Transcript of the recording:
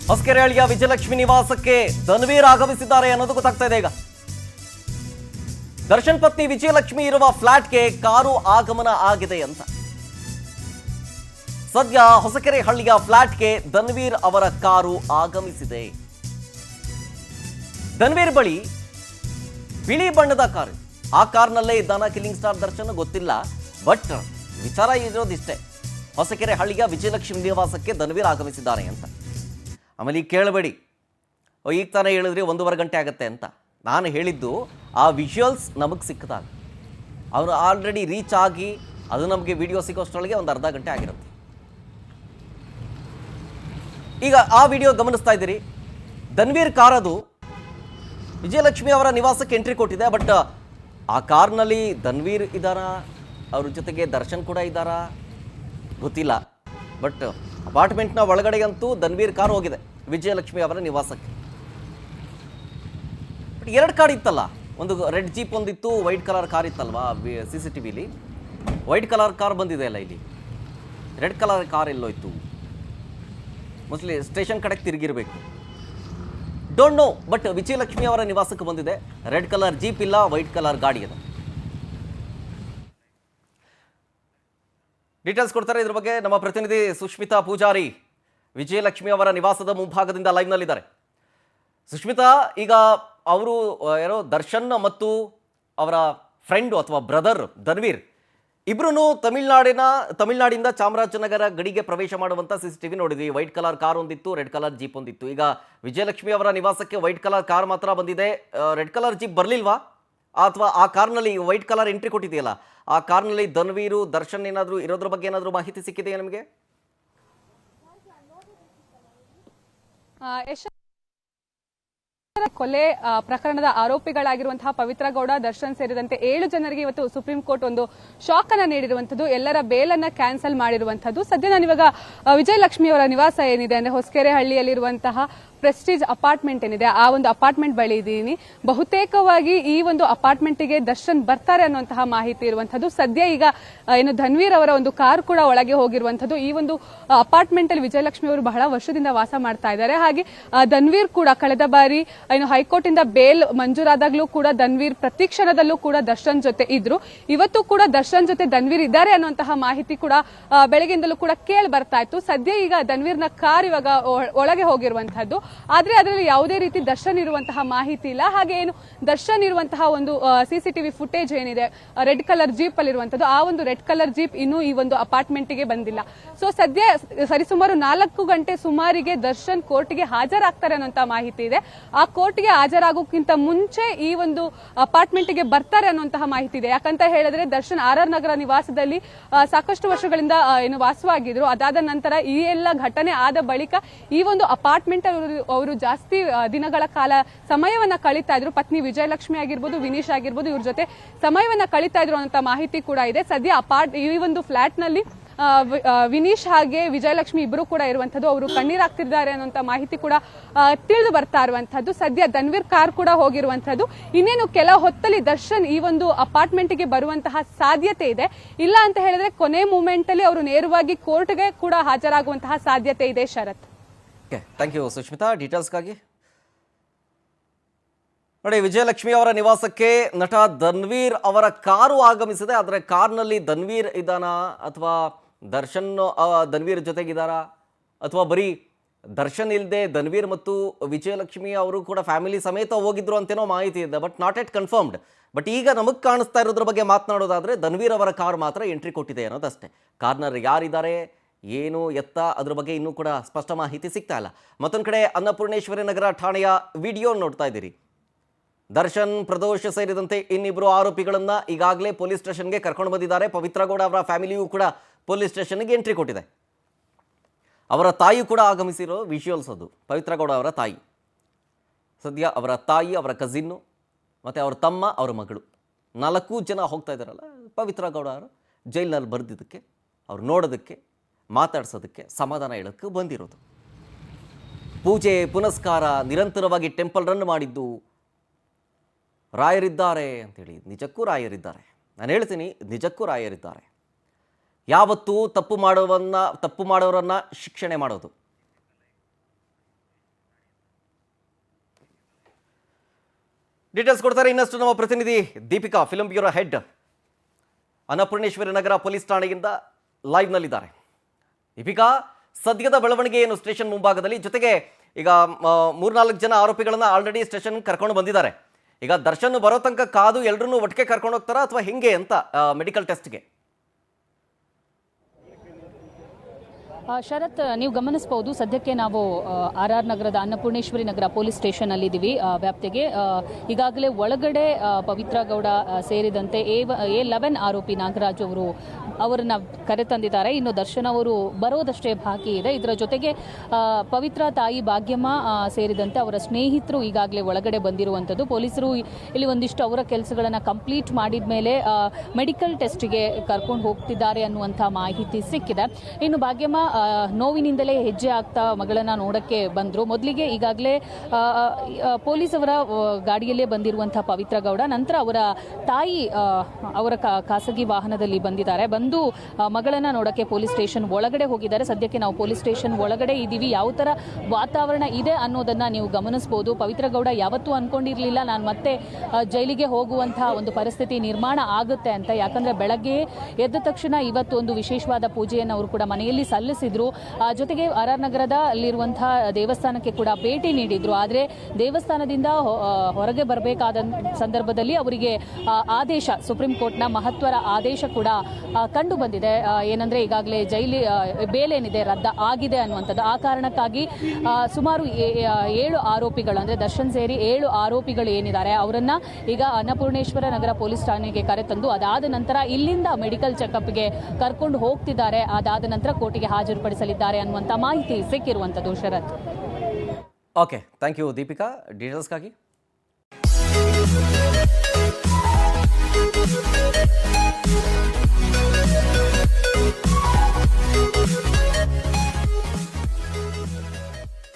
ಹೊಸಕೆರೆಹಳ್ಳಿಯ ವಿಜಯಲಕ್ಷ್ಮಿ ನಿವಾಸಕ್ಕೆ ಧನ್ವೀರ್ ಆಗಮಿಸಿದ್ದಾರೆ ಅನ್ನೋದು ಗೊತ್ತಾಗ್ತಾ ಇದೆ. ಈಗ ದರ್ಶನ್ ಪತ್ನಿ ವಿಜಯಲಕ್ಷ್ಮಿ ಇರುವ ಫ್ಲಾಟ್ಗೆ ಕಾರು ಆಗಮನ ಆಗಿದೆ ಅಂತ. ಸದ್ಯ ಹೊಸಕೆರೆಹಳ್ಳಿಯ ಫ್ಲಾಟ್ಗೆ ಧನ್ವೀರ್ ಅವರ ಕಾರು ಆಗಮಿಸಿದೆ. ಧನ್ವೀರ್ ಬಳಿ ಬಿಳಿ ಬಣ್ಣದ ಕಾರು, ಆ ಕಾರ್ನಲ್ಲೇ ಇದ್ದಾನ ಕಿಲ್ಲಿಂಗ್ ಸ್ಟಾರ್ ದರ್ಶನ್ ಗೊತ್ತಿಲ್ಲ. ಬಟ್ ವಿಚಾರ ಇರೋದಿಷ್ಟೇ, ಹೊಸಕೆರೆಹಳ್ಳಿಯ ವಿಜಯಲಕ್ಷ್ಮಿ ನಿವಾಸಕ್ಕೆ ಧನ್ವೀರ್ ಆಗಮಿಸಿದ್ದಾರೆ ಅಂತ. ಆಮೇಲೆ ಈಗ ಕೇಳಬೇಡಿ, ಈಗ ತಾನೇ ಹೇಳಿದ್ರಿ 1.5 ಗಂಟೆ ಆಗುತ್ತೆ ಅಂತ. ನಾನು ಹೇಳಿದ್ದು ಆ ವಿಜುವಲ್ಸ್ ನಮಗೆ ಸಿಕ್ಕಿದಾಗ, ಅವರು ಆಲ್ರೆಡಿ ರೀಚ್ ಆಗಿ ಅದು ನಮಗೆ ವಿಡಿಯೋ ಸಿಗೋಷ್ಟರೊಳಗೆ ಒಂದು ಅರ್ಧ ಗಂಟೆ ಆಗಿರುತ್ತೆ. ಈಗ ಆ ವಿಡಿಯೋ ಗಮನಿಸ್ತಾ ಇದ್ದೀರಿ. ಧನ್ವೀರ್ ಕಾರ್ ಅದು ವಿಜಯಲಕ್ಷ್ಮಿ ಅವರ ನಿವಾಸಕ್ಕೆ ಎಂಟ್ರಿ ಕೊಟ್ಟಿದೆ. ಬಟ್ ಆ ಕಾರ್ನಲ್ಲಿ ಧನ್ವೀರ್ ಇದ್ದಾರಾ, ಅವ್ರ ಜೊತೆಗೆ ದರ್ಶನ್ ಕೂಡ ಇದ್ದಾರಾ ಗೊತ್ತಿಲ್ಲ. ಬಟ್ ಅಪಾರ್ಟ್ಮೆಂಟ್ನ ಒಳಗಡೆಗಂತೂ ಧನ್ವೀರ್ ಕಾರ್ ಹೋಗಿದೆ ವಿಜಯಲಕ್ಷ್ಮಿ ಅವರ ನಿವಾಸಕ್ಕೆ. ಬಟ್ 2 ಕಾರ್ ಇತ್ತಲ್ಲ, ಒಂದು ರೆಡ್ ಜೀಪ್ ಒಂದಿತ್ತು, ವೈಟ್ ಕಲರ್ ಕಾರ್ ಇತ್ತಲ್ವಾ. CCTVಲಿ ವೈಟ್ ಕಲರ್ ಕಾರ್ ಬಂದಿದೆ ಅಲ್ಲ, ಇಲ್ಲಿ ರೆಡ್ ಕಲರ್ ಕಾರ್ ಎಲ್ಲೋಯ್ತು? ಮೋಸ್ಟ್ಲಿ ಸ್ಟೇಷನ್ ಕಡೆಗೆ ತಿರುಗಿರಬೇಕು, ಡೋಂಟ್ ನೋ. ಬಟ್ ವಿಜಯಲಕ್ಷ್ಮಿ ಅವರ ನಿವಾಸಕ್ಕೆ ಬಂದಿದೆ. ರೆಡ್ ಕಲರ್ ಜೀಪ್ ಇಲ್ಲ, ವೈಟ್ ಕಲರ್ ಗಾಡಿ ಇದೆ. ಡೀಟೇಲ್ಸ್ ಕೊಡ್ತಾರೆ ಇದ್ರ ಬಗ್ಗೆ ನಮ್ಮ ಪ್ರತಿನಿಧಿ ಸುಷ್ಮಿತಾ ಪೂಜಾರಿ. ವಿಜಯಲಕ್ಷ್ಮಿ ಅವರ ನಿವಾಸದ ಮುಂಭಾಗದಿಂದ ಲೈವ್ನಲ್ಲಿದ್ದಾರೆ. ಸುಷ್ಮಿತಾ, ಈಗ ಅವರು ಯಾರೋ ದರ್ಶನ್ ಮತ್ತು ಅವರ ಫ್ರೆಂಡು ಅಥವಾ ಬ್ರದರ್ ಧನ್ವೀರ್ ಇಬ್ರು ತಮಿಳ್ನಾಡಿಂದ ಚಾಮರಾಜನಗರ ಗಡಿಗೆ ಪ್ರವೇಶ ಮಾಡುವಂಥ CCTV ನೋಡಿದ್ವಿ. ವೈಟ್ ಕಲರ್ ಕಾರ್ ಒಂದಿತ್ತು, ರೆಡ್ ಕಲರ್ ಜೀಪ್ ಒಂದಿತ್ತು. ಈಗ ವಿಜಯಲಕ್ಷ್ಮಿ ಅವರ ನಿವಾಸಕ್ಕೆ ವೈಟ್ ಕಲರ್ ಕಾರ್ ಮಾತ್ರ ಬಂದಿದೆ, ರೆಡ್ ಕಲರ್ ಜೀಪ್ ಬರಲಿಲ್ವಾ? ಅಥವಾ ಆ ಕಾರ್ನಲ್ಲಿ ವೈಟ್ ಕಲರ್ ಎಂಟ್ರಿ ಕೊಟ್ಟಿದೆಯಲ್ಲ, ಆ ಕಾರ್ನಲ್ಲಿ ಧನ್ವೀರು ದರ್ಶನ್ ಏನಾದರೂ ಇರೋದ್ರ ಬಗ್ಗೆ ಏನಾದರೂ ಮಾಹಿತಿ ಸಿಕ್ಕಿದೆಯಾ ನಿಮಗೆ? ಕೊಲೆ ಪ್ರಕರಣದ ಆರೋಪಿಗಳಾಗಿರುವಂತಹ ಪವಿತ್ರ ಗೌಡ, ದರ್ಶನ್ ಸೇರಿದಂತೆ 7 ಜನರಿಗೆ ಇವತ್ತು ಸುಪ್ರೀಂ ಕೋರ್ಟ್ ಒಂದು ಶಾಕ್ ಅನ್ನ ನೀಡಿರುವಂತದ್ದು, ಎಲ್ಲರ ಬೇಲನ್ನ ಕ್ಯಾನ್ಸಲ್ ಮಾಡಿರುವಂತದ್ದು. ಸದ್ಯ ನಾನಿವಾಗ ವಿಜಯಲಕ್ಷ್ಮಿ ಅವರ ನಿವಾಸ ಏನಿದೆ ಅಂದ್ರೆ ಹೊಸಕೆರೆಹಳ್ಳಿಯಲ್ಲಿರುವಂತಹ ಪ್ರೆಸ್ಟೀಜ್ ಅಪಾರ್ಟ್ಮೆಂಟ್ ಏನಿದೆ, ಆ ಒಂದು ಅಪಾರ್ಟ್ಮೆಂಟ್ ಬಳಿ ಇದ್ದೀನಿ. ಬಹುತೇಕವಾಗಿ ಈ ಒಂದು ಅಪಾರ್ಟ್ಮೆಂಟ್ಗೆ ದರ್ಶನ್ ಬರ್ತಾರೆ ಅನ್ನುವಂತಹ ಮಾಹಿತಿ ಇರುವಂತದ್ದು. ಸದ್ಯ ಈಗ ಏನು ಧನ್ವೀರ್ ಅವರ ಒಂದು ಕಾರ್ ಕೂಡ ಒಳಗೆ ಹೋಗಿರುವಂತದ್ದು. ಈ ಒಂದು ಅಪಾರ್ಟ್ಮೆಂಟ್ ಅಲ್ಲಿ ವಿಜಯಲಕ್ಷ್ಮಿ ಅವರು ಬಹಳ ವರ್ಷದಿಂದ ವಾಸ ಮಾಡ್ತಾ ಇದ್ದಾರೆ. ಹಾಗೆ ಧನ್ವೀರ್ ಕೂಡ ಕಳೆದ ಬಾರಿ ಏನು ಹೈಕೋರ್ಟ್ ಇಂದ ಬೇಲ್ ಮಂಜೂರಾದಾಗ್ಲೂ ಕೂಡ ಧನ್ವೀರ್ ಪ್ರತಿ ಕ್ಷಣದಲ್ಲೂ ಕೂಡ ದರ್ಶನ್ ಜೊತೆ ಇದ್ರು. ಇವತ್ತು ಕೂಡ ದರ್ಶನ್ ಜೊತೆ ಧನ್ವೀರ್ ಇದ್ದಾರೆ ಅನ್ನುವಂತಹ ಮಾಹಿತಿ ಕೂಡ ಬೆಳಗ್ಗೆಯಿಂದಲೂ ಕೂಡ ಕೇಳಿ ಬರ್ತಾ ಇತ್ತು. ಸದ್ಯ ಈಗ ಧನ್ವೀರ್ನ ಕಾರ್ ಇವಾಗ ಒಳಗೆ ಹೋಗಿರುವಂತಹದ್ದು. ಆದ್ರೆ ಅದರಲ್ಲಿ ಯಾವುದೇ ರೀತಿ ದರ್ಶನ್ ಇರುವಂತಹ ಮಾಹಿತಿ ಇಲ್ಲ. ಹಾಗೆ ಏನು ದರ್ಶನ್ ಇರುವಂತಹ ಒಂದು CCTV ಫುಟೇಜ್ ಏನಿದೆ ರೆಡ್ ಕಲರ್ ಜೀಪ್ ಅಲ್ಲಿರುವಂತದ್ದು, ಆ ಒಂದು ರೆಡ್ ಕಲರ್ ಜೀಪ್ ಇನ್ನೂ ಈ ಒಂದು ಅಪಾರ್ಟ್ಮೆಂಟ್ ಗೆ ಬಂದಿಲ್ಲ. ಸೊ ಸದ್ಯ ಸರಿಸುಮಾರು 4 ಗಂಟೆ ಸುಮಾರಿಗೆ ದರ್ಶನ್ ಕೋರ್ಟ್ಗೆ ಹಾಜರಾಗ್ತಾರೆ ಅನ್ನುವಂತ ಮಾಹಿತಿ ಇದೆ. ಆ ಕೋರ್ಟ್ಗೆ ಹಾಜರಾಗೋಕ್ಕಿಂತ ಮುಂಚೆ ಈ ಒಂದು ಅಪಾರ್ಟ್ಮೆಂಟ್ ಗೆ ಬರ್ತಾರೆ ಅನ್ನುವಂತಹ ಮಾಹಿತಿ ಇದೆ. ಯಾಕಂತ ಹೇಳಿದ್ರೆ ದರ್ಶನ್ RR ನಗರ ನಿವಾಸದಲ್ಲಿ ಸಾಕಷ್ಟು ವರ್ಷಗಳಿಂದ ಏನು ವಾಸವಾಗಿದ್ರು. ಅದಾದ ನಂತರ ಈ ಎಲ್ಲ ಘಟನೆ ಆದ ಬಳಿಕ ಈ ಒಂದು ಅಪಾರ್ಟ್ಮೆಂಟ್ ಅವರು ಜಾಸ್ತಿ ದಿನಗಳ ಕಾಲ ಸಮಯವನ್ನ ಕಳೀತಾ ಇದ್ರು. ಪತ್ನಿ ವಿಜಯಲಕ್ಷ್ಮಿ ಆಗಿರ್ಬೋದು, ವಿನೀಶ್ ಆಗಿರ್ಬೋದು, ಇವ್ರ ಜೊತೆ ಸಮಯವನ್ನ ಕಳೀತಾ ಇದ್ರು ಅನ್ನೋ ಮಾಹಿತಿ ಕೂಡ ಇದೆ. ಸದ್ಯ ಈ ಒಂದು ಫ್ಲಾಟ್ ನಲ್ಲಿ ವಿನೀಶ್ ಹಾಗೆ ವಿಜಯಲಕ್ಷ್ಮಿ ಇಬ್ಬರು ಕೂಡ ಇರುವಂತದ್ದು. ಅವರು ಕಣ್ಣೀರಾಗ್ತಿದ್ದಾರೆ ಅನ್ನುವಂತ ಮಾಹಿತಿ ಕೂಡ ತಿಳಿದು ಬರ್ತಾ ಇರುವಂತದ್ದು. ಸದ್ಯ ಧನ್ವೀರ್ ಕಾರ್ ಕೂಡ ಹೋಗಿರುವಂತದ್ದು. ಇನ್ನೇನು ಕೆಲ ಹೊತ್ತಲ್ಲಿ ದರ್ಶನ್ ಈ ಒಂದು ಅಪಾರ್ಟ್ಮೆಂಟ್ ಗೆ ಬರುವಂತಹ ಸಾಧ್ಯತೆ ಇದೆ. ಇಲ್ಲ ಅಂತ ಹೇಳಿದ್ರೆ ಕೊನೆ ಮೂಮೆಂಟ್ ಅಲ್ಲಿ ಅವರು ನೇರವಾಗಿ ಕೋರ್ಟ್ಗೆ ಕೂಡ ಹಾಜರಾಗುವಂತಹ ಸಾಧ್ಯತೆ ಇದೆ. ಶರತ್, ಥ್ಯಾಂಕ್ ಯು ಸುಷ್ಮಿತಾ ಡೀಟೇಲ್ಸ್ಗಾಗಿ. ನೋಡಿ, ವಿಜಯಲಕ್ಷ್ಮಿ ಅವರ ನಿವಾಸಕ್ಕೆ ನಟ ಧನ್ವೀರ್ ಅವರ ಕಾರು ಆಗಮಿಸಿದೆ. ಆದರೆ ಕಾರ್ನಲ್ಲಿ ಧನ್ವೀರ್ ಇದ್ದಾನಾ ಅಥವಾ ಧನ್ವೀರ್ ಜೊತೆಗಿದ್ದಾರಾ ಅಥವಾ ಬರೀ ದರ್ಶನ್ ಇಲ್ಲದೆ ಧನ್ವೀರ್ ಮತ್ತು ವಿಜಯಲಕ್ಷ್ಮಿ ಅವರು ಕೂಡ ಫ್ಯಾಮಿಲಿ ಸಮೇತ ಹೋಗಿದ್ರು ಅಂತೇನೋ ಮಾಹಿತಿ ಇದೆ. But not at confirmed. But ಈಗ ನಮಗೆ ಕಾಣಿಸ್ತಾ ಇರೋದ್ರ ಬಗ್ಗೆ ಮಾತನಾಡೋದಾದರೆ ಧನ್ವೀರ್ ಅವರ ಕಾರ್ ಮಾತ್ರ ಎಂಟ್ರಿ ಕೊಟ್ಟಿದೆ ಅನ್ನೋದಷ್ಟೇ. ಕಾರ್ನಲ್ಲಿ ಯಾರಿದ್ದಾರೆ, ಏನು ಎತ್ತ, ಅದ್ರ ಬಗ್ಗೆ ಇನ್ನೂ ಕೂಡ ಸ್ಪಷ್ಟ ಮಾಹಿತಿ ಸಿಗ್ತಾ ಇಲ್ಲ. ಮತ್ತೊಂದು ಕಡೆ ಅನ್ನಪೂರ್ಣೇಶ್ವರಿ ನಗರ ಠಾಣೆಯ ವಿಡಿಯೋ ನೋಡ್ತಾ ಇದ್ದೀರಿ. ದರ್ಶನ್, ಪ್ರದೋಷ್ ಸೇರಿದಂತೆ ಇನ್ನಿಬ್ಬರು ಆರೋಪಿಗಳನ್ನು ಈಗಾಗಲೇ ಪೊಲೀಸ್ ಸ್ಟೇಷನ್ಗೆ ಕರ್ಕೊಂಡು ಬಂದಿದ್ದಾರೆ. ಪವಿತ್ರ ಗೌಡ ಅವರ ಫ್ಯಾಮಿಲಿಯೂ ಕೂಡ ಪೊಲೀಸ್ ಸ್ಟೇಷನ್ಗೆ ಎಂಟ್ರಿ ಕೊಟ್ಟಿದೆ. ಅವರ ತಾಯಿ ಕೂಡ ಆಗಮಿಸಿರೋ ವಿಜುವಲ್ಸ್ ಅದು. ಪವಿತ್ರ ಗೌಡ ಅವರ ತಾಯಿ, ಸದ್ಯ ಅವರ ತಾಯಿ, ಅವರ ಕಸಿನ್ನು ಮತ್ತು ಅವರ ತಮ್ಮ, ಅವರ ಮಗಳು 4 ಜನ ಹೋಗ್ತಾ ಇದ್ದಾರಲ್ಲ. ಪವಿತ್ರ ಗೌಡ ಅವರು ಜೈಲಿನಲ್ಲಿ ಬರೆದಿದ್ದಕ್ಕೆ, ಅವ್ರು ನೋಡೋದಕ್ಕೆ, ಮಾತಾಡ್ಸೋದಕ್ಕೆ, ಸಮಾಧಾನ ಹೇಳೋಕ್ಕೆ ಬಂದಿರೋದು. ಪೂಜೆ ಪುನಸ್ಕಾರ ನಿರಂತರವಾಗಿ ಟೆಂಪಲ್ ರನ್ ಮಾಡಿದ್ದು ರಾಯರಿದ್ದಾರೆ ಅಂತೇಳಿ. ನಿಜಕ್ಕೂ ರಾಯರಿದ್ದಾರೆ. ನಾನು ಹೇಳ್ತೀನಿ, ನಿಜಕ್ಕೂ ರಾಯರಿದ್ದಾರೆ. ಯಾವತ್ತೂ ತಪ್ಪು ಮಾಡೋರನ್ನ ಶಿಕ್ಷಣೆ ಮಾಡೋದು, ಡೀಟೇಲ್ಸ್ ಕೊಡ್ತಾರೆ ಇನ್ನಷ್ಟು ನಮ್ಮ ಪ್ರತಿನಿಧಿ Deepika, film bureau head, Annapurneshwari Nagar police ಠಾಣೆಯಿಂದ ಲೈವ್ನಲ್ಲಿದ್ದಾರೆ. ದೀಪಿಕಾ, ಸದ್ಯದ ಬೆಳವಣಿಗೆ ಏನು ಸ್ಟೇಷನ್ ಮುಂಭಾಗದಲ್ಲಿ? ಜೊತೆಗೆ ಈಗ 3-4 ಜನ ಆರೋಪಿಗಳನ್ನ ಆಲ್ರೆಡಿ ಸ್ಟೇಷನ್ ಕರ್ಕೊಂಡು ಬಂದಿದ್ದಾರೆ. ಈಗ ದರ್ಶನ್ ಬರೋ ತನಕ ಕಾದು ಎಲ್ಲರನ್ನೂ ಒಟ್ಟಿಗೆ ಕರ್ಕೊಂಡು ಹೋಗ್ತಾರಾ ಅಥವಾ ಹೆಂಗೆ ಅಂತ ಮೆಡಿಕಲ್ ಟೆಸ್ಟ್ಗೆ? ಶರತ್, ನೀವು ಗಮನಿಸಬಹುದು, ಸದ್ಯಕ್ಕೆ ನಾವು RR ನಗರದ ಅನ್ನಪೂರ್ಣೇಶ್ವರಿ ನಗರ ಪೊಲೀಸ್ ಸ್ಟೇಷನ್ ಅಲ್ಲಿ ಇದ್ದೀವಿ. ವ್ಯಾಪ್ತಿಗೆ ಈಗಾಗಲೇ ಒಳಗಡೆ ಪವಿತ್ರ ಗೌಡ ಸೇರಿದಂತೆ A11 ಆರೋಪಿ ನಾಗರಾಜ್ ಅವರನ್ನ ಕರೆತಂದಿದ್ದಾರೆ. ಇನ್ನು ದರ್ಶನ್ ಅವರು ಬರೋದಷ್ಟೇ ಬಾಕಿ ಇದೆ. ಇದರ ಜೊತೆಗೆ ಪವಿತ್ರ ತಾಯಿ ಭಾಗ್ಯಮ್ಮ ಸೇರಿದಂತೆ ಅವರ ಸ್ನೇಹಿತರು ಈಗಾಗಲೇ ಒಳಗಡೆ ಬಂದಿರುವಂಥದ್ದು. ಪೊಲೀಸರು ಇಲ್ಲಿ ಒಂದಿಷ್ಟು ಅವರ ಕೆಲಸಗಳನ್ನು ಕಂಪ್ಲೀಟ್ ಮಾಡಿದ ಮೇಲೆ ಮೆಡಿಕಲ್ ಟೆಸ್ಟ್ಗೆ ಕರ್ಕೊಂಡು ಹೋಗ್ತಿದ್ದಾರೆ ಅನ್ನುವಂಥ ಮಾಹಿತಿ ಸಿಕ್ಕಿದೆ. ಇನ್ನು ಭಾಗ್ಯಮ್ಮ ನೋವಿನಿಂದಲೇ ಹೆಜ್ಜೆ ಆಗ್ತಾ ಮಗಳನ್ನ ನೋಡಕ್ಕೆ ಬಂದ್ರು. ಮೊದಲಿಗೆ ಈಗಾಗಲೇ ಪೊಲೀಸವರ ಗಾಡಿಯಲ್ಲೇ ಬಂದಿರುವಂತಹ ಪವಿತ್ರ ಗೌಡ, ನಂತರ ಅವರ ತಾಯಿ ಅವರ ಖಾಸಗಿ ವಾಹನದಲ್ಲಿ ಬಂದಿದ್ದಾರೆ. ಬಂದು ಮಗಳನ್ನ ನೋಡಕ್ಕೆ ಪೊಲೀಸ್ ಸ್ಟೇಷನ್ ಒಳಗಡೆ ಹೋಗಿದ್ದಾರೆ. ಸದ್ಯಕ್ಕೆ ನಾವು ಪೊಲೀಸ್ ಸ್ಟೇಷನ್ ಒಳಗಡೆ ಇದ್ದೀವಿ. ಯಾವ ತರ ವಾತಾವರಣ ಇದೆ ಅನ್ನೋದನ್ನ ನೀವು ಗಮನಿಸಬಹುದು. ಪವಿತ್ರ ಗೌಡ ಯಾವತ್ತೂ ಅನ್ಕೊಂಡಿರ್ಲಿಲ್ಲ ನಾನು ಮತ್ತೆ ಜೈಲಿಗೆ ಹೋಗುವಂತಹ ಒಂದು ಪರಿಸ್ಥಿತಿ ನಿರ್ಮಾಣ ಆಗುತ್ತೆ ಅಂತ. ಯಾಕಂದ್ರೆ ಬೆಳಗ್ಗೆ ಎದ್ದ ತಕ್ಷಣ ಇವತ್ತು ಒಂದು ವಿಶೇಷವಾದ ಪೂಜೆಯನ್ನು ಅವರು ಕೂಡ ಮನೆಯಲ್ಲಿ ಸಲ್ಲಿಸಿದ್ರು. ಜೊತೆಗೆ RR ನಗರದ ಅಲ್ಲಿರುವಂತಹ ದೇವಸ್ಥಾನಕ್ಕೆ ಕೂಡ ಭೇಟಿ ನೀಡಿದ್ರು. ಆದರೆ ದೇವಸ್ಥಾನದಿಂದ ಹೊರಗೆ ಬರಬೇಕಾದ ಸಂದರ್ಭದಲ್ಲಿ ಅವರಿಗೆ ಆದೇಶ, ಸುಪ್ರೀಂ ಕೋರ್ಟ್ನ ಮಹತ್ವದ ಆದೇಶ ಕೂಡ ಕಂಡು ಬಂದಿದೆ. ಏನಂದ್ರೆ ಈಗಾಗಲೇ ಬೇಲೇನಿದೆ ರದ್ದ ಆಗಿದೆ ಅನ್ನುವಂಥದ್ದು. ಆ ಕಾರಣಕ್ಕಾಗಿ ಸುಮಾರು 7 ಆರೋಪಿಗಳು, ಅಂದ್ರೆ ದರ್ಶನ್ ಸೇರಿ 7 ಆರೋಪಿಗಳು ಏನಿದ್ದಾರೆ ಅವರನ್ನ ಈಗ ಅನ್ನಪೂರ್ಣೇಶ್ವರ ನಗರ ಪೊಲೀಸ್ ಠಾಣೆಗೆ ಕರೆತಂದು ಅದಾದ ನಂತರ ಇಲ್ಲಿಂದ ಮೆಡಿಕಲ್ ಚೆಕಪ್ಗೆ ಕರ್ಕೊಂಡು ಹೋಗ್ತಿದ್ದಾರೆ. ಅದಾದ ನಂತರ ಕೋರ್ಟಿಗೆ ಹಾಜರುಪಡಿಸಲಿದ್ದಾರೆ ಅನ್ನುವಂಥ ಮಾಹಿತಿ ಸಿಕ್ಕಿರುವಂಥದ್ದು. Sharath. Okay, thank you Deepika ಡೀಟೇಲ್ಸ್ಗಾಗಿ.